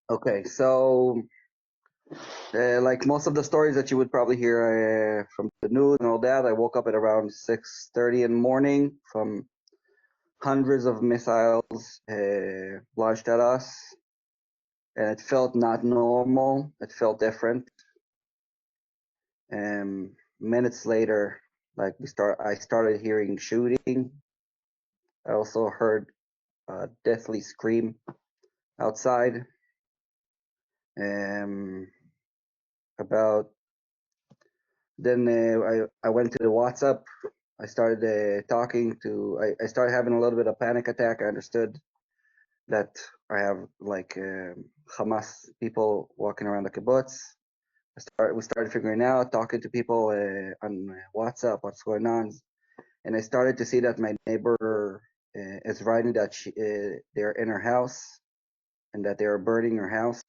Okay, so like most of the stories that you would probably hear from the news and all that, I woke up at around 6:30 in the morning from hundreds of missiles launched at us, and it felt not normal. It felt different. Minutes later, I started hearing shooting. I also heard a deathly scream outside. Um, about then I went to the WhatsApp. I started talking to. I started having a little bit of panic attack. I understood that I have Hamas people walking around the kibbutz. We started figuring out, talking to people on WhatsApp, what's going on, and I started to see that my neighbor is writing that they're in her house and that they are burning her house.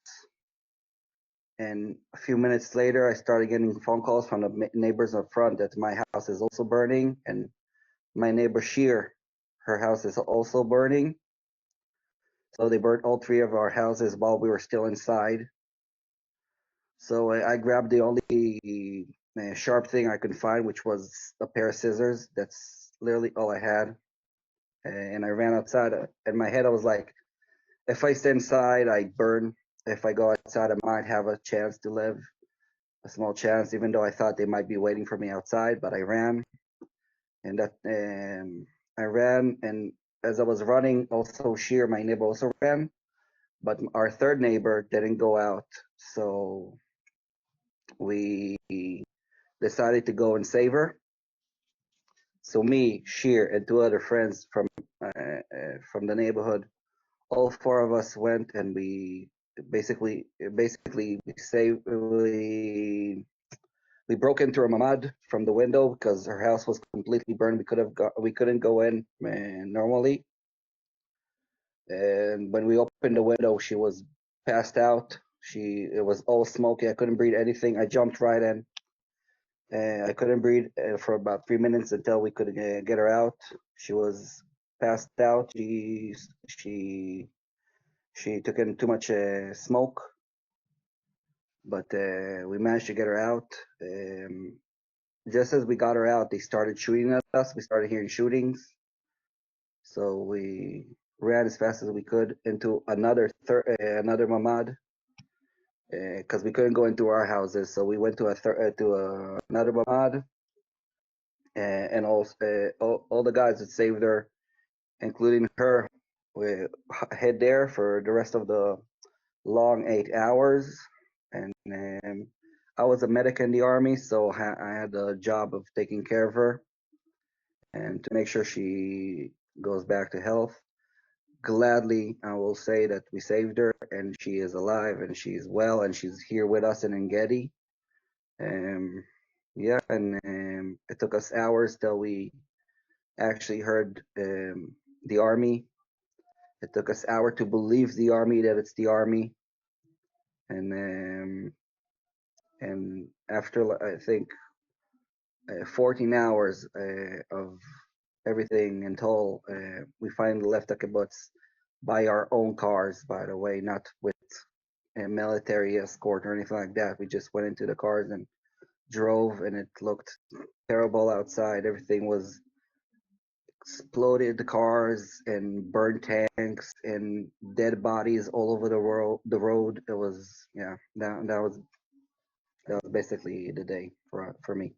And a few minutes later, I started getting phone calls from the neighbors up front that my house is also burning, and my neighbor Sheer, her house is also burning. So they burned all three of our houses while we were still inside. So I grabbed the only sharp thing I could find, which was a pair of scissors. That's literally all I had. And I ran outside. In my head, I was like, if I stay inside, I burn. If I go outside, I might have a chance to live, a small chance, even though I thought they might be waiting for me outside. But I ran, and I ran, and as I was running, also Sheer, my neighbor, also ran. But our third neighbor didn't go out, so we decided to go and save her. So me, Sheer, and two other friends from the neighborhood, all four of us went, and we basically we broke into her mamad from the window because her house was completely burned. We couldn't go in normally, and when we opened the window, she was passed out. It was all smoky. I couldn't breathe anything. I jumped right in. I couldn't breathe for about 3 minutes until we could get her out. She was passed out. She took in too much smoke, but we managed to get her out. Just as we got her out, they started shooting at us. We started hearing shootings, so we ran as fast as we could into another mamad because we couldn't go into our houses. So we went to another mamad, and all the guys that saved her, including her, we hid there for the rest of the long 8 hours. And I was a medic in the army, so I had the job of taking care of her and to make sure she goes back to health. Gladly, I will say that we saved her, and she is alive, and she's well, and she's here with us in Engedi. Um, yeah, and it took us hours till we actually heard the army. It took us hours to believe the army that it's the army, and after I think 14 hours of everything in total, we finally left the kibbutz by our own cars. By the way, not with a military escort or anything like that. We just went into the cars and drove, and it looked terrible outside. Everything was exploded, the cars and burned tanks and dead bodies all over the road. It was, yeah, that was basically the day for me.